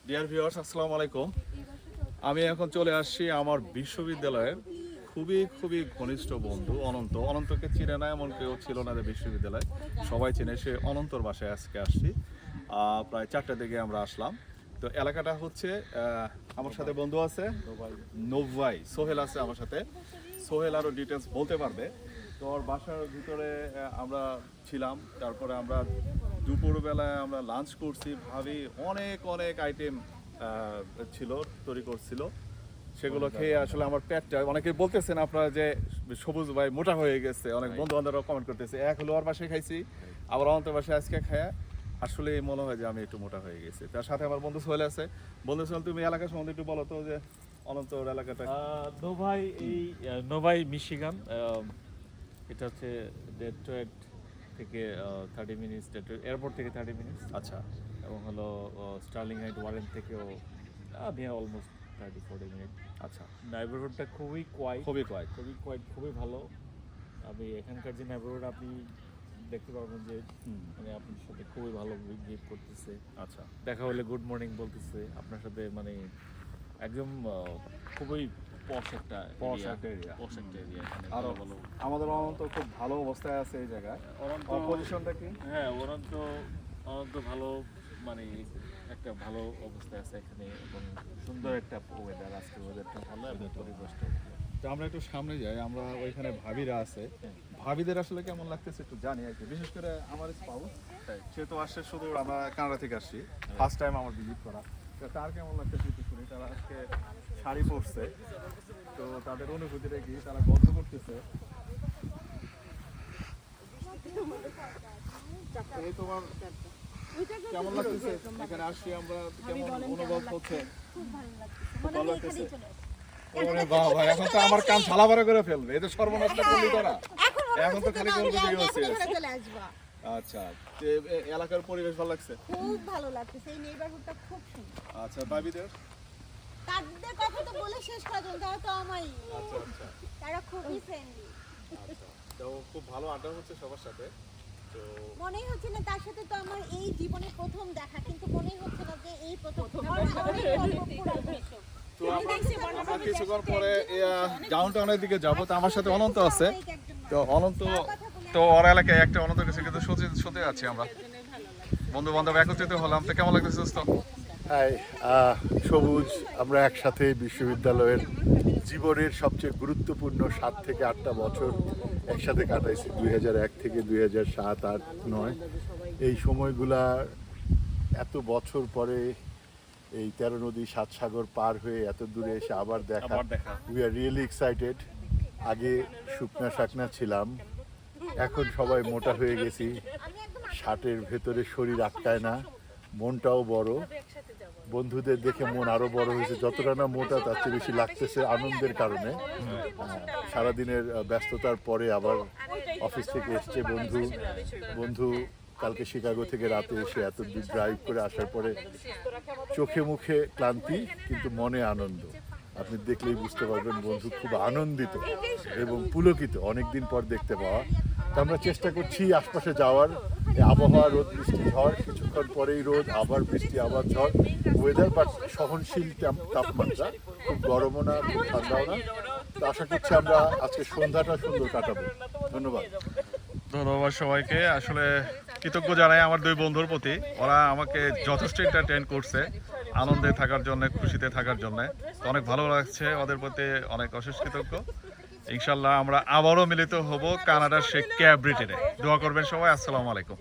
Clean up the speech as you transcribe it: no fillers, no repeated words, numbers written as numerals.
Dear viewers, আসসালামু আলাইকুম। আমি এখন চলে আসছি আমার বিশ্ববিদ্যালয়ের খুবই ঘনিষ্ঠ বন্ধু অনন্তকে চিনে না এমন কেউ ছিল না যে বিশ্ববিদ্যালয় সবাই চিনে, সে অনন্তর বাসায় আজকে আসছি। প্রায় 4টার দিকে আমরা আসলাম। তো এলাকাটা হচ্ছে আমার সাথে বন্ধু আছে নোভাই, সোহেল আছে আমার সাথে। সোহেল আরও ডিটেলস বলতে পারবে। তো ওর বাসার ভিতরে আমরা ছিলাম, তারপরে আমরা দুপুরবেলায় আমরা লাঞ্চ করছি। ভাবি অনেক আইটেম ছিল, তৈরি করছিল, সেগুলো খেয়ে আসলে আমার পেটটা, অনেকে বলতেছেন আপনারা যে সবুজ ভাই মোটা হয়ে গেছে, অনেক বন্ধু বান্ধবরা কমেন্ট করতেছে। এক হলো ওর বাসায় খাইছি, আবার অনন্তর বাসায় আজকে খায়া আসলে মনে হয় যে আমি একটু মোটা হয়ে গেছি। তার সাথে আমার বন্ধু সোহেল আছে। বন্ধু সোহেল, তুমি এলাকার সম্বন্ধে একটু বলো তো, যে অনন্তর এলাকাটা। নোভাই, এই নোভাই মিশিগান, এটা হচ্ছে ডেট্রয়েট থেকে 30 মিনিটস, ডেট্রয়েট এয়ারপোর্ট থেকে 30 মিনিটস। আচ্ছা। এবং হলো স্টার্লিং হাইট ওয়ারেন থেকেও নিয়ার অলমোস্ট 30-40 মিনিট। আচ্ছা, নেইবারহুডটা খুবই কোয়াইট, খুবই ভালো। আমি এখানকার যে নেইবারহুড আপনি দেখতে পারবেন যে মানে আপনার সাথে খুবই ভালো বিহেভ করতেছে। আচ্ছা, দেখা হলে গুড মর্নিং বলতেছে আপনার সাথে, মানে একদম খুবই পশ একটা এরিয়া। আরো ভালো। আমাদের অনন্ত খুব ভালো অবস্থায় আছে এই জায়গায়। পজিশনটা কি? হ্যাঁ, অনন্ত ভালো, মানে একটা ভালো অবস্থায় আছে এখানে, এবং সুন্দর একটা ওয়েদার। আজকের ওয়েদারটা ভালো এবং পরিবেশটা ভালো। তো আমরা একটু সামনে যাই, আমরা ওইখানে ভাবিরা আছে, ভাবিদের আসলে কেমন লাগতেছে একটু জানি আর কি। বিশেষ করে আমার স্পাউস, সে তো আসছে শুধু, আমরা কানাডা থেকে আসছি, ফার্স্ট টাইম আমার ভিজিট করা। তো তার কেমন লাগতেছে একটু শুনি। তারা আজকে শাড়ি পরছে, তো তাদের অনুভূতিটা কি, তারা গল্প করতেছে। এই তোমার কেমন লাগতেছে এখানে আসছি আমরা, কেমন অনুভব হচ্ছে? খুব ভালো লাগতেছে। ওরে বাবা, এখন তো আমার কান ছালাবাড়া করে ফেলবে, এই তো সর্বনাশটা করলি তোরা। এখন তো খালি বলবি যে হচ্ছে। আচ্ছা, এলাকার পরিবেশ ভালো লাগছে? খুব ভালো লাগছে, এই নেইবারহুডটা খুব সুন্দর। আচ্ছা, ভাবিদের তাদের কথা তো বলে শেষ করা যাবে, তারা তো আমাই। আচ্ছা, তারা খুবই ফ্রেন্ডলি। আচ্ছা, তো খুব ভালো আড্ডা হচ্ছে সবার সাথে। তো মনেই হচ্ছে না তার সাথে তো আমার এই জীবনে প্রথম দেখা, কিন্তু মনেই হচ্ছে না যে এই প্রথম। তো আমরা কিছুক্ষণ পরে ডাউনটাউনের দিকে যাবো। তো আমার সাথে অনন্ত আছে। তো অনন্ত, তো ওর এলাকায় একটা অনন্ত কাছে কিন্তু সত্যি আছে, আমরা বন্ধু বান্ধব একত্রিত হলাম। তো কেমন লাগতেছে দোস্ত? হাই, সবুজ, আমরা একসাথে বিশ্ববিদ্যালয়ের জীবনের সবচেয়ে গুরুত্বপূর্ণ 7 থেকে 8টা বছর একসাথে কাটাইছি। 2001 থেকে 2007, 8, 9 এই সময়গুলা, এত বছর পরে এই 13 নদী 7 সাগর পার হয়ে এত দূরে এসে আবার দেখা। We are really excited. আগে শুকনা শাকনা ছিলাম, এখন সবাই মোটা হয়ে গেছি। শার্টের ভেতরে শরীর আটকায় না, মনটাও বড়। বন্ধুদের দেখে মন আরো বড় হয়েছে। যতটা না মোটা, তার চেয়ে বেশি লাগতেছে আনন্দের কারণে। সারাদিনের ব্যস্ততার পরে আবার অফিস থেকে এসছে বন্ধু কালকে শিকাগো থেকে রাতে এসে এত দূর ড্রাইভ করে আসার পরে চোখে মুখে ক্লান্তি, কিন্তু মনে আনন্দ। আপনি দেখলেই বুঝতে পারবেন বন্ধু খুব আনন্দিত এবং পুলকিত অনেকদিন পর দেখতে পাওয়া। তো আমরা চেষ্টা করছি আশপাশে যাওয়ার। আবহাওয়া, রোদ বৃষ্টি ঝড়, কিছুক্ষণ পরেই রোদ, আবার বৃষ্টি, আবার ঝড়। ওয়েদার বাট সহনশীল তাপমাত্রা, খুব গরমও না, খুব ঠান্ডাও না। তো আশা করছি আমরা আজকে সন্ধ্যাটা সুন্দর কাটাবো। ধন্যবাদ সবাইকে। আসলে কৃতজ্ঞ জানাই আমার দুই বন্ধুর প্রতি। ওরা আমাকে যথেষ্ট এন্টারটেইন করছে, আনন্দে থাকার জন্য, খুশিতে থাকার জন্য। অনেক ভালো লাগছে, ওদের প্রতি অনেক অশেষ কৃতজ্ঞ। ইনশাল্লাহ আমরা আবারও মিলিত হব কানাডার সেই ক্যাব ব্রিটেনে। দোয়া করবেন সবাই। আসসালামু আলাইকুম।